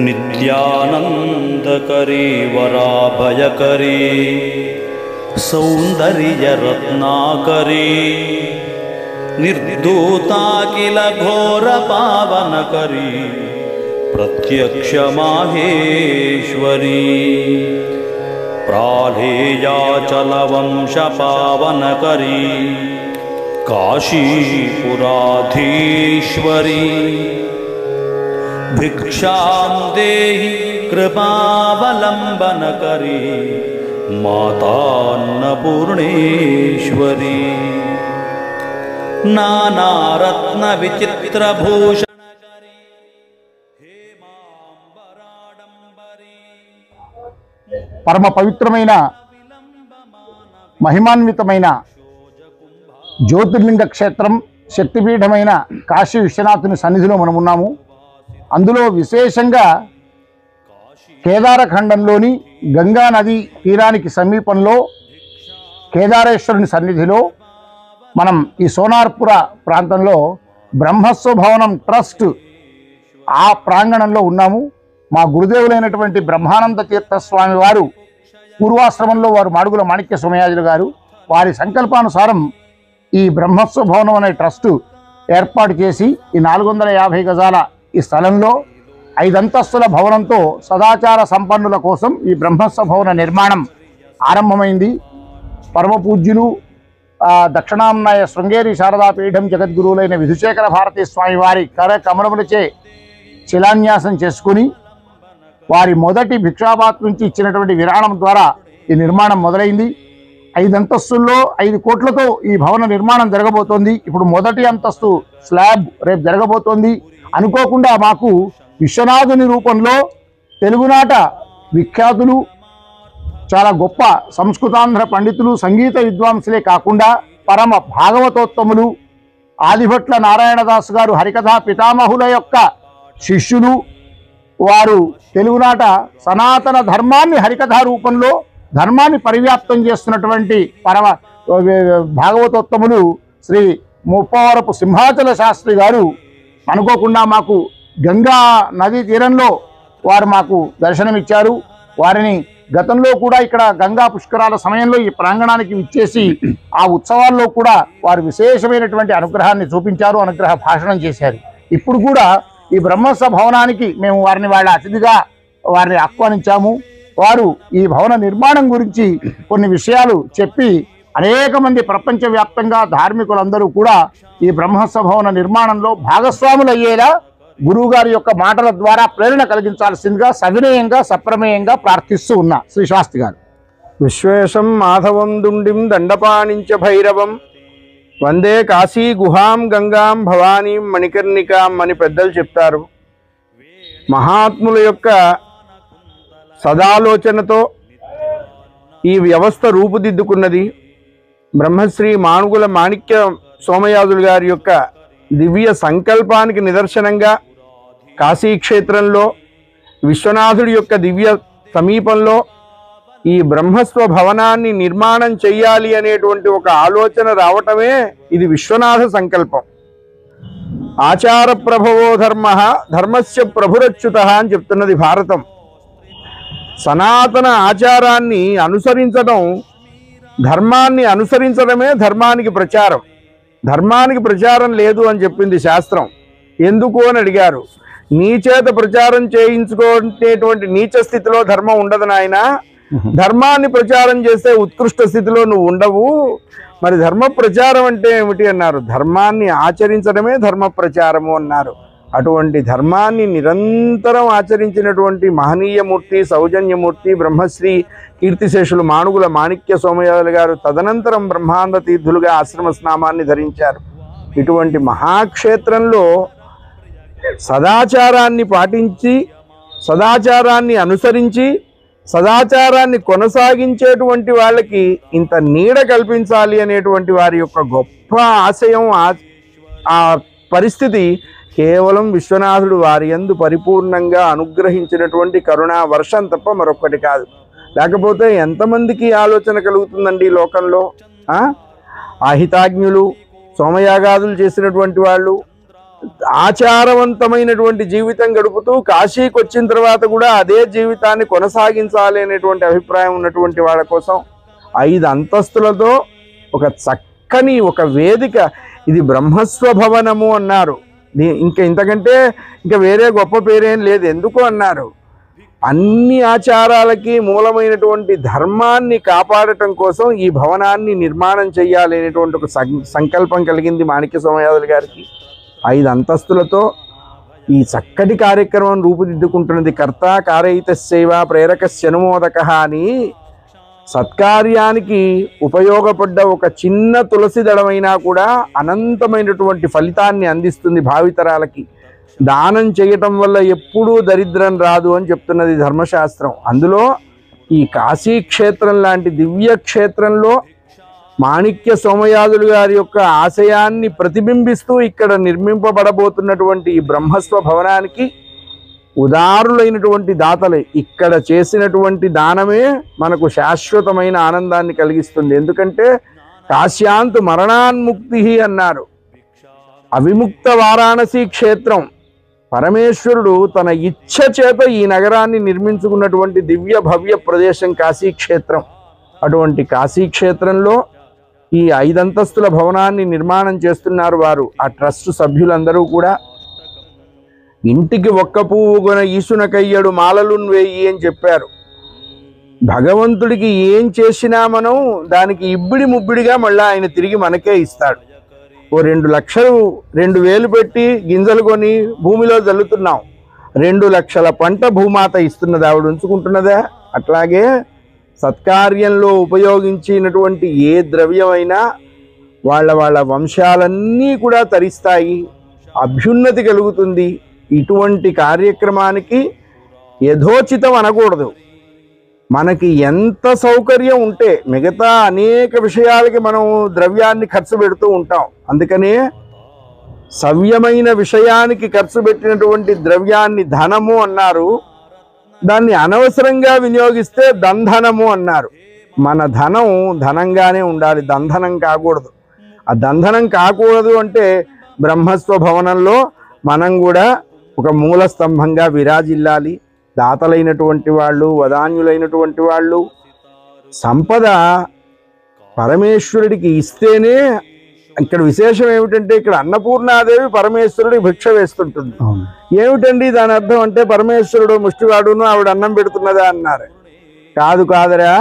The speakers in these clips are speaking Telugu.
नित्यानंदकरी वराभयकरी सौंदर्यरत्नाकरी निर्धूताकिल घोर पावनकरी प्रत्यक्ष माहेश्वरी प्रालेयाचलवंश पावनकरी काशीपुराधीश्वरी भिक्षां देहि कृपावलंबनकरी मातान्नपूर्णेश्वरी नानारत्न विचित्रभूषणकरी हेमांबराडंबरी పరమ పవిత్రమైన మహిమాన్వితమైన జ్యోతిర్లింగ క్షేత్రం శక్తిపీఠమైన కాశీ విశ్వనాథుని సన్నిధిలో మనం ఉన్నాము. అందులో విశేషంగా కేదారఖండంలోని గంగా నది తీరానికి సమీపంలో కేదారేశ్వరుని సన్నిధిలో మనం ఈ సోనార్పుర ప్రాంతంలో బ్రహ్మస్వ భవనం ట్రస్ట్ ఆ ప్రాంగణంలో ఉన్నాము. మా గురుదేవులైనటువంటి బ్రహ్మానంద తీర్థస్వామి వారు పూర్వాశ్రమంలో వారు మాడుగుల మాణిక్య సోమయాజులు గారు వారి సంకల్పానుసారం ఈ బ్రహ్మస్వ భవనం అనే ట్రస్టు ఏర్పాటు చేసి ఈ 450 గజాల ఈ స్థలంలో 5 అంతస్తుల భవనంతో సదాచార సంపన్నుల కోసం ఈ బ్రహ్మస్వ భవన నిర్మాణం ఆరంభమైంది. పరమపూజ్యులు దక్షిణాంనాయ శృంగేరి శారదాపీఠం జగద్గురువులైన విధుశేఖర భారతీ స్వామి వారి కర కమలములచే శిలాన్యాసం చేసుకుని వారి మొదటి భిక్షాపాత్ నుంచి ఇచ్చినటువంటి విరాళం ద్వారా ఈ నిర్మాణం మొదలైంది. 5 అంతస్తుల్లో 5 కోట్లతో ఈ భవన నిర్మాణం జరగబోతోంది. ఇప్పుడు మొదటి అంతస్తు స్లాబ్ రేపు జరగబోతోంది. అనుకోకుండా మాకు విశ్వనాథుని రూపంలో తెలుగునాట విఖ్యాతులు చాలా గొప్ప సంస్కృతాంధ్ర పండితులు సంగీత విద్వాంసులే కాకుండా పరమ భాగవతోత్తములు ఆదిభట్ల నారాయణదాసు గారు హరికథా పితామహుల యొక్క శిష్యులు వారు తెలుగునాట సనాతన ధర్మాన్ని హరికథా రూపంలో ధర్మాన్ని పరివ్యాప్తం చేస్తున్నటువంటి పరమ భాగవతోత్తములు శ్రీ ముప్పవరపు సింహాచల శాస్త్రి గారు అనుకోకుండా మాకు గంగా నదీ తీరంలో వారు మాకు దర్శనమిచ్చారు. వారిని గతంలో కూడా ఇక్కడ గంగా పుష్కరాల సమయంలో ఈ ప్రాంగణానికి విచ్చేసి ఆ ఉత్సవాల్లో కూడా వారు విశేషమైనటువంటి అనుగ్రహాన్ని చూపించారు, అనుగ్రహ భాషణం చేశారు. ఇప్పుడు కూడా ఈ బ్రహ్మస్వ భవనానికి మేము వారిని వాళ్ళ అతిథిగా వారిని ఆహ్వానించాము. వారు ఈ భవన నిర్మాణం గురించి కొన్ని విషయాలు చెప్పి అనేక మంది ప్రపంచవ్యాప్తంగా ధార్మికులందరూ కూడా ఈ బ్రహ్మస్వ భవన నిర్మాణంలో భాగస్వాములు అయ్యేలా గురువు గారి యొక్క మాటల ద్వారా ప్రేరణ కలిగించాల్సిందిగా సవినయంగా సప్రమేయంగా ప్రార్థిస్తూ ఉన్నా. శ్రీ శాస్త్రి గారు. విశ్వేశం మాధవం దుండిం దండపాణించ భైరవం వందే కాశీ గుహాం గంగాం భవానీం మణికర్ణికాం అని పెద్దలు చెప్తారు. మహాత్ముల యొక్క సదాలోచనతో ఈ వ్యవస్థ రూపుదిద్దుకున్నది. బ్రహ్మశ్రీ మానుగుల మాణిక్య సోమయాజులు గారి యొక్క దివ్య సంకల్పానికి నిదర్శనంగా కాశీక్షేత్రంలో విశ్వనాథుడి యొక్క దివ్య సమీపంలో ఈ బ్రహ్మస్వ భవనాన్ని నిర్మాణం చెయ్యాలి అనేటువంటి ఒక ఆలోచన రావటమే ఇది విశ్వనాథ సంకల్పం. ఆచార ప్రభవో ధర్మ ధర్మస్య ప్రభురచ్యుత అని చెప్తున్నది భారతం. సనాతన ఆచారాన్ని అనుసరించడం, ధర్మాన్ని అనుసరించడమే ధర్మానికి ప్రచారం. ధర్మానికి ప్రచారం లేదు అని చెప్పింది శాస్త్రం. ఎందుకు అని అడిగారు. నీ చేత ప్రచారం చేయించుకునేటువంటి నీచ స్థితిలో ధర్మం ఉండదు నాయన. ధర్మాన్ని ప్రచారం చేస్తే ఉత్కృష్ట స్థితిలో నువ్వు ఉండవు. మరి ధర్మ ప్రచారం అంటే ఏమిటి అన్నారు. ధర్మాన్ని ఆచరించడమే ధర్మ ప్రచారము అన్నారు. అటువంటి ధర్మాన్ని నిరంతరం ఆచరించినటువంటి మహనీయమూర్తి సౌజన్యమూర్తి బ్రహ్మశ్రీ కీర్తిశేషులు మానుగుల మాణిక్య సోమయాజులు గారు తదనంతరం బ్రహ్మానంద తీర్థులుగా ఆశ్రమ స్నామాన్ని ధరించారు. ఇటువంటి మహాక్షేత్రంలో సదాచారాన్ని పాటించి సదాచారాన్ని అనుసరించి సదాచారాన్ని కొనసాగించేటువంటి వాళ్ళకి ఇంత నీడ కల్పించాలి అనేటువంటి వారి యొక్క గొప్ప ఆశయం, ఆ పరిస్థితి కేవలం విశ్వనాథుడు వారి యందు పరిపూర్ణంగా అనుగ్రహించినటువంటి కరుణా వర్షం తప్ప మరొకటి కాదు. లేకపోతే ఎంతమందికి ఆలోచన కలుగుతుందండి ఈ లోకంలో? ఆహితాజ్ఞులు, సోమయాగాదులు చేసినటువంటి వాళ్ళు, ఆచారవంతమైనటువంటి జీవితం గడుపుతూ కాశీకి వచ్చిన తర్వాత కూడా అదే జీవితాన్ని కొనసాగించాలి అనేటువంటి అభిప్రాయం ఉన్నటువంటి వాళ్ళ కోసం 5 అంతస్తులతో ఒక చక్కని ఒక వేదిక, ఇది బ్రహ్మస్వభవనము అన్నారు. ఇంతకంటే ఇంకా వేరే గొప్ప పేరేం లేదు. ఎందుకు అన్నారు? అన్ని ఆచారాలకి మూలమైనటువంటి ధర్మాన్ని కాపాడటం కోసం ఈ భవనాన్ని నిర్మాణం చేయాలి అనేటువంటి ఒక సంకల్పం కలిగింది మాణిక్య సోమయాజులు గారికి. 5 అంతస్తులతో ఈ చక్కటి కార్యక్రమం రూపుదిద్దుకుంటున్నది. కర్త కారయితస్యైవ ప్రేరకస్యనుమోదక అని సత్కార్యానికి ఉపయోగపడ్డ ఒక చిన్న తులసి దళమైనా కూడా అనంతమైనటువంటి ఫలితాన్ని అందిస్తుంది భావితరాలకి. దానం చేయటం వల్ల ఎప్పుడూ దరిద్రం రాదు అని చెప్తున్నది ధర్మశాస్త్రం. అందులో ఈ కాశీ క్షేత్రం లాంటి దివ్య క్షేత్రంలో మాణిక్య సోమయాజులు గారి యొక్క ఆశయాన్ని ప్రతిబింబిస్తూ ఇక్కడ నిర్మింపబడబోతున్నటువంటి ఈ బ్రహ్మస్వ భవనానికి ఉదారులైనటువంటి దాతలే. ఇక్కడ చేసినటువంటి దానమే మనకు శాశ్వతమైన ఆనందాన్ని కలిగిస్తుంది. ఎందుకంటే కాశ్యాంతు మరణాన్ముక్తి అన్నారు. అవిముక్త వారాణసి క్షేత్రం పరమేశ్వరుడు తన ఇచ్ఛ చేత ఈ నగరాన్ని నిర్మించుకున్నటువంటి దివ్య భవ్య ప్రదేశం కాశీ క్షేత్రం. అటువంటి కాశీ క్షేత్రంలో ఈ 5 అంతస్తుల భవనాన్ని నిర్మాణం చేస్తున్నారు వారు. ఆ ట్రస్ట్ సభ్యులందరూ కూడా ఇంటికి ఒక్క పువ్వు కొన ఈసునకయ్యడు మాలలున్ వేయి అని చెప్పారు. భగవంతుడికి ఏం చేసినా మనం దానికి ఇబ్బిడి ముబ్బిడిగా మళ్ళీ ఆయన తిరిగి మనకే ఇస్తాడు. ఓ 2 లక్షలు 2,000 పెట్టి గింజలు కొని భూమిలో జల్లుతున్నాం. 2 లక్షల పంట భూమాత ఇస్తున్నది, ఆవిడ ఉంచుకుంటున్నదా? అట్లాగే సత్కార్యంలో ఉపయోగించినటువంటి ఏ ద్రవ్యమైనా వాళ్ళ వంశాలన్నీ కూడా తరిస్తాయి, అభ్యున్నతి కలుగుతుంది. ఇటువంటి కార్యక్రమానికి యథోచితం అనకూడదు. మనకి ఎంత సౌకర్యం ఉంటే మిగతా అనేక విషయాలకి మనం ద్రవ్యాన్ని ఖర్చు పెడుతూ ఉంటాం. అందుకనే సవ్యమైన విషయానికి ఖర్చు పెట్టినటువంటి ద్రవ్యాన్ని ధనము అన్నారు. దాన్ని అనవసరంగా వినియోగిస్తే దంధనము అన్నారు. మన ధనం ధనంగానే ఉండాలి, దంధనం కాకూడదు. ఆ దంధనం కాకూడదు అంటే బ్రహ్మస్వ భవనంలో మనం కూడా ఒక మూల స్తంభంగా విరాజిల్లాలి. దాతలైనటువంటి వాళ్ళు, వదాన్యులైనటువంటి వాళ్ళు సంపద పరమేశ్వరుడికి ఇస్తేనే. ఇక్కడ విశేషం ఏమిటంటే ఇక్కడ అన్నపూర్ణాదేవి పరమేశ్వరుడికి భిక్ష వేస్తుంటుంది. ఏమిటండి దాని అర్థం అంటే పరమేశ్వరుడు ముష్టివాడును ఆవిడ అన్నం పెడుతున్నదా అన్నారు. కాదురా,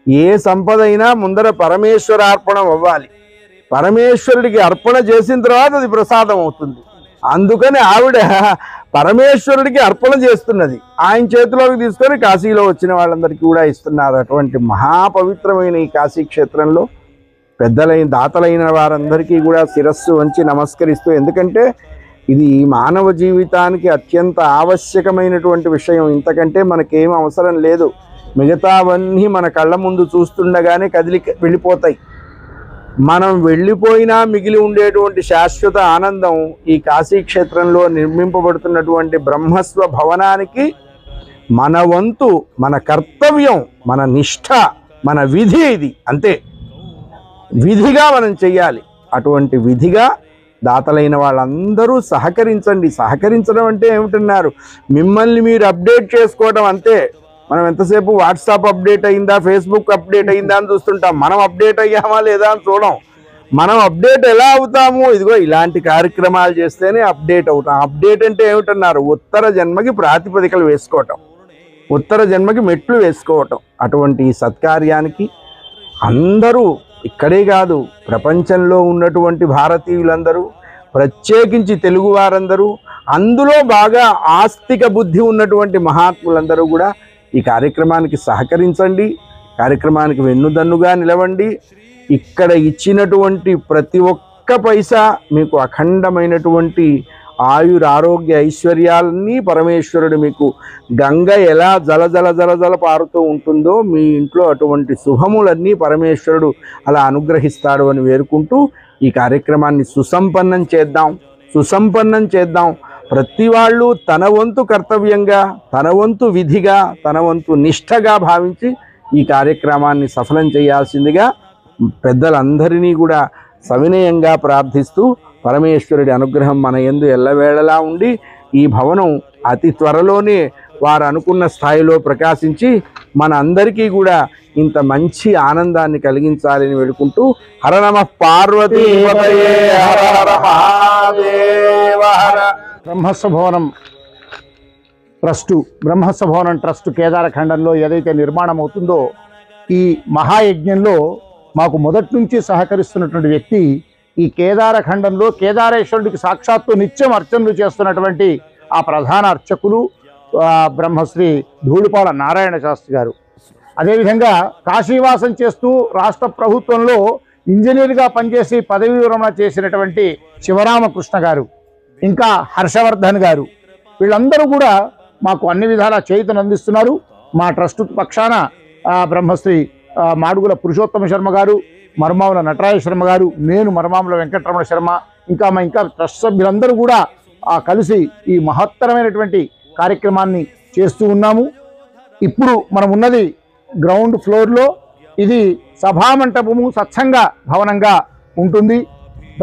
ఏ సంపద అయినా ముందర పరమేశ్వరార్పణం అవ్వాలి. పరమేశ్వరుడికి అర్పణ చేసిన తర్వాత అది ప్రసాదం అవుతుంది. అందుకని ఆవిడ పరమేశ్వరుడికి అర్పణ చేస్తున్నది. ఆయన చేతిలోకి తీసుకొని కాశీలో వచ్చిన వాళ్ళందరికీ కూడా ఇస్తున్నారు. అటువంటి మహాపవిత్రమైన ఈ కాశీ క్షేత్రంలో పెద్దలైన దాతలైన వారందరికీ కూడా శిరస్సు వంచి నమస్కరిస్తూ, ఎందుకంటే ఇది మానవ జీవితానికి అత్యంత ఆవశ్యకమైనటువంటి విషయం. ఇంతకంటే మనకేం అవసరం లేదు. మిగతావన్నీ మన కళ్ళ ముందు చూస్తుండగానే కదిలి వెళ్ళిపోతాయి. మనం వెళ్ళిపోయినా మిగిలి ఉండేటువంటి శాశ్వత ఆనందం ఈ కాశీ క్షేత్రంలో నిర్మింపబడుతున్నటువంటి బ్రహ్మస్వ భవనానికి మన వంతు, మన కర్తవ్యం, మన నిష్ఠ, మన విధి ఇది. అంతే, విధిగా మనం చెయ్యాలి. అటువంటి విధిగా దాతలైన వాళ్ళందరూ సహకరించండి. సహకరించడం అంటే ఏమిటన్నారు? మిమ్మల్ని మీరు అప్డేట్ చేసుకోవడం అంతే. మనం ఎంతసేపు వాట్సాప్ అప్డేట్ అయిందా, ఫేస్బుక్ అప్డేట్ అయిందా అని చూస్తుంటాం. మనం అప్డేట్ అయ్యామా లేదా అని చూడం. మనం అప్డేట్ ఎలా అవుతాము? ఇదిగో ఇలాంటి కార్యక్రమాలు చేస్తేనే అప్డేట్ అవుతాం. అప్డేట్ అంటే ఏమిటన్నారు? ఉత్తర జన్మకి ప్రాతిపదికలు వేసుకోవటం, ఉత్తర జన్మకి మెట్లు వేసుకోవటం. అటువంటి ఈ సత్కార్యానికి అందరూ, ఇక్కడే కాదు ప్రపంచంలో ఉన్నటువంటి భారతీయులందరూ, ప్రత్యేకించి తెలుగు వారందరూ, అందులో బాగా ఆస్తిక బుద్ధి ఉన్నటువంటి మహాత్ములందరూ కూడా ఈ కార్యక్రమానికి సహకరించండి. కార్యక్రమానికి వెన్నుదన్నుగా నిలవండి. ఇక్కడ ఇచ్చినటువంటి ప్రతి ఒక్క పైసా మీకు అఖండమైనటువంటి ఆయుర ఆరోగ్య ఐశ్వర్యాలన్నీ పరమేశ్వరుడు మీకు గంగ ఎలా జల జల జల జల పారుతూ ఉంటుందో మీ ఇంట్లో అటువంటి శుభములన్నీ పరమేశ్వరుడు అలా అనుగ్రహిస్తాడు అని వేరుకుంటూ ఈ కార్యక్రమాన్ని సుసంపన్నం చేద్దాం. ప్రతి వాళ్ళు తన వంతు కర్తవ్యంగా, తన వంతు విధిగా, తన వంతు నిష్ఠగా భావించి ఈ కార్యక్రమాన్ని సఫలం చేయాల్సిందిగా పెద్దలందరినీ కూడా సవినయంగా ప్రార్థిస్తూ పరమేశ్వరుడి అనుగ్రహం మన యందు ఎల్లవేళలా ఉండి ఈ భవనం అతి త్వరలోనే వారు అనుకున్న స్థాయిలో ప్రకాశించి మన అందరికీ కూడా ఇంత మంచి ఆనందాన్ని కలిగించాలని వేడుకుంటూ హర నమః పార్వతీ పతయే హర హర మహాదేవ హర. బ్రహ్మస్వ భవనం ట్రస్ట్ కేదారఖండంలో ఏదైతే నిర్మాణం అవుతుందో ఈ మహాయజ్ఞంలో మాకు మొదటి నుంచి సహకరిస్తున్నటువంటి వ్యక్తి ఈ కేదారఖండంలో కేదారేశ్వరుడికి సాక్షాత్తు నిత్యం అర్చనలు చేస్తున్నటువంటి ఆ ప్రధాన అర్చకులు బ్రహ్మశ్రీ ధూళిపాల నారాయణ శాస్త్రి గారు. అదేవిధంగా కాశీవాసం చేస్తూ రాష్ట్ర ప్రభుత్వంలో ఇంజనీర్గా పనిచేసి పదవీ విరమణ చేసినటువంటి శివరామకృష్ణ గారు, ఇంకా హర్షవర్ధన్ గారు, వీళ్ళందరూ కూడా మాకు అన్ని విధాలా చేయుతను అందిస్తున్నారు. మా ట్రస్ట్ పక్షాన బ్రహ్మశ్రీ మాడుగుల పురుషోత్తమ శర్మ గారు, మర్మాముల నటరాజ శర్మ గారు, నేను మర్మాముల వెంకటరమణ శర్మ, ఇంకా ట్రస్ట్ సభ్యులందరూ కూడా కలిసి ఈ మహత్తరమైనటువంటి కార్యక్రమాన్ని చేస్తూ ఉన్నాము. ఇప్పుడు మనం ఉన్నది గ్రౌండ్ ఫ్లోర్లో. ఇది సభామంటపము సత్సంగ భవనంగా ఉంటుంది.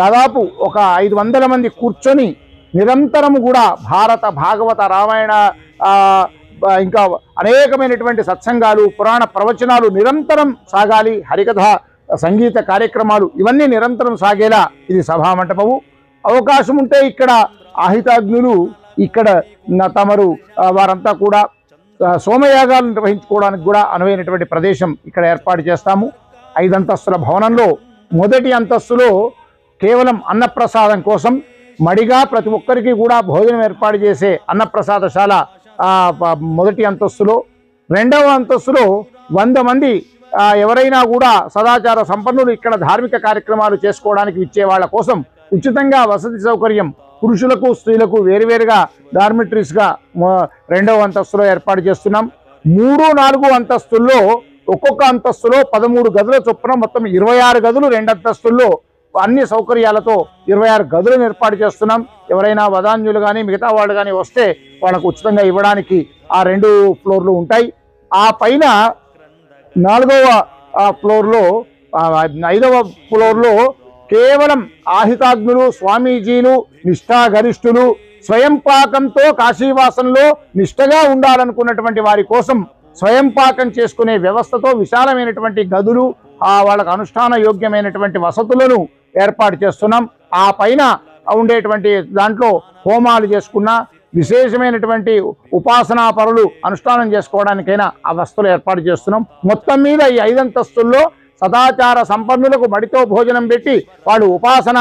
దాదాపు ఒక 500 మంది కూర్చొని నిరంతరము కూడా భారత, భాగవత, రామాయణ, ఇంకా అనేకమైనటువంటి సత్సంగాలు, పురాణ ప్రవచనాలు నిరంతరం సాగాలి. హరికథ, సంగీత కార్యక్రమాలు ఇవన్నీ నిరంతరం సాగేలా ఇది సభామంటపము. అవకాశం ఉంటే ఇక్కడ ఆహితాగ్నులు, ఇక్కడ తమరు వారంతా కూడా సోమయాగాలు నిర్వహించుకోవడానికి కూడా అనువైనటువంటి ప్రదేశం ఇక్కడ ఏర్పాటు చేస్తాము. 5 అంతస్తుల భవనంలో మొదటి అంతస్తులో కేవలం అన్నప్రసాదం కోసం మడిగా ప్రతి ఒక్కరికి కూడా భోజనం ఏర్పాటు చేసే అన్నప్రసాదశాల మొదటి అంతస్తులో. 2వ అంతస్తులో 100 మంది ఎవరైనా కూడా సదాచార సంపన్నులు ఇక్కడ ధార్మిక కార్యక్రమాలు చేసుకోవడానికి ఇచ్చే వాళ్ళ కోసం ఉచితంగా వసతి సౌకర్యం పురుషులకు స్త్రీలకు వేరువేరుగా డార్మిటరీస్గా 2వ అంతస్తులో ఏర్పాటు చేస్తున్నాం. 3, 4 అంతస్తుల్లో ఒక్కొక్క అంతస్తులో 13 గదుల చొప్పున మొత్తం 26 గదులు 2 అంతస్తుల్లో అన్ని సౌకర్యాలతో 26 గదులను ఏర్పాటు చేస్తున్నాం. ఎవరైనా వదాన్యులు కానీ మిగతా వాళ్ళు కానీ వస్తే వాళ్ళకు ఉచితంగా ఇవ్వడానికి ఆ 2 ఫ్లోర్లు ఉంటాయి. ఆ పైన 4వ ఫ్లోర్లో 5వ ఫ్లోర్లో కేవలం ఆహితాగ్నులు, స్వామీజీలు, నిష్ఠాగరిష్ఠులు, స్వయం పాకంతో కాశీవాసంలో నిష్ఠగా ఉండాలనుకున్నటువంటి వారి కోసం స్వయం పాకం చేసుకునే వ్యవస్థతో విశాలమైనటువంటి గదులు, వాళ్ళకు అనుష్ఠాన యోగ్యమైనటువంటి వసతులను ఏర్పాటు చేస్తున్నాం. ఆ పైన ఉండేటువంటి దాంట్లో హోమాలు చేసుకున్న విశేషమైనటువంటి ఉపాసనా పరులు అనుష్ఠానం చేసుకోవడానికైనా ఆ వసతులు ఏర్పాటు చేస్తున్నాం. మొత్తం మీద ఈ 5 అంతస్తుల్లో సదాచార సంపన్నులకు మడితో భోజనం పెట్టి వాళ్ళు ఉపాసన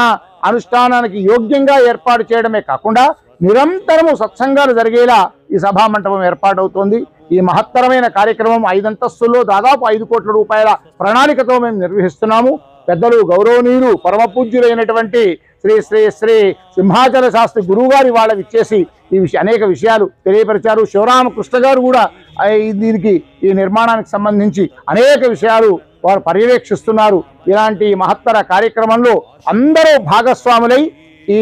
అనుష్ఠానానికి యోగ్యంగా ఏర్పాటు చేయడమే కాకుండా నిరంతరము సత్సంగాలు జరిగేలా ఈ సభామంటపం ఏర్పాటవుతోంది. ఈ మహత్తరమైన కార్యక్రమం 5 అంతస్తుల్లో దాదాపు 5 కోట్ల రూపాయల ప్రణాళికతో మేము నిర్వహిస్తున్నాము. పెద్దలు గౌరవనీయులు పరమపూజ్యులైనటువంటి శ్రీ శ్రీ శ్రీ సింహాచల శాస్త్రి గురువుగారి వాళ్ళకి ఇచ్చేసి ఈ అనేక విషయాలు తెలియపరిచారు. శివరామకృష్ణ గారు కూడా దీనికి ఈ నిర్మాణానికి సంబంధించి అనేక విషయాలు వారు పర్యవేక్షిస్తున్నారు. ఇలాంటి మహత్తర కార్యక్రమంలో అందరూ భాగస్వాములై ఈ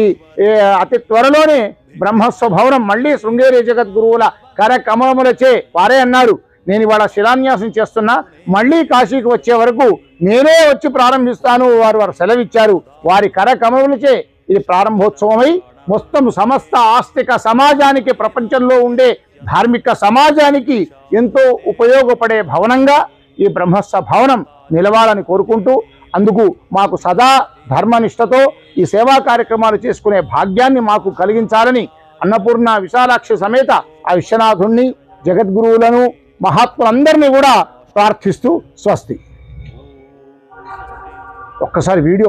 అతి త్వరలోనే బ్రహ్మస్వ భవనం మళ్ళీ శృంగేరి జగద్గురువుల కరకమలములచే వారే అన్నారు, నేను ఇవాళ శిలాన్యాసం చేస్తున్నా, మళ్ళీ కాశీకి వచ్చే వరకు నేనే వచ్చి ప్రారంభిస్తాను వారు సెలవిచ్చారు. వారి కరకమలములచే ఇది ప్రారంభోత్సవమై మొత్తం సమస్త ఆస్తిక సమాజానికి, ప్రపంచంలో ఉండే ధార్మిక సమాజానికి ఎంతో ఉపయోగపడే భవనంగా ఈ బ్రహ్మస్వ భవనం నిలవాలని కోరుకుంటూ, అందుకు మాకు సదా ధర్మనిష్టతో ఈ సేవా కార్యక్రమాలు చేసుకునే భాగ్యాన్ని మాకు కలిగించాలని అన్నపూర్ణ విశాలాక్షి సమేత ఆ విశ్వనాథుణ్ణి, జగద్గురువులను, మహాత్ములందరినీ కూడా ప్రార్థిస్తూ స్వస్తి. ఒక్కసారి వీడియో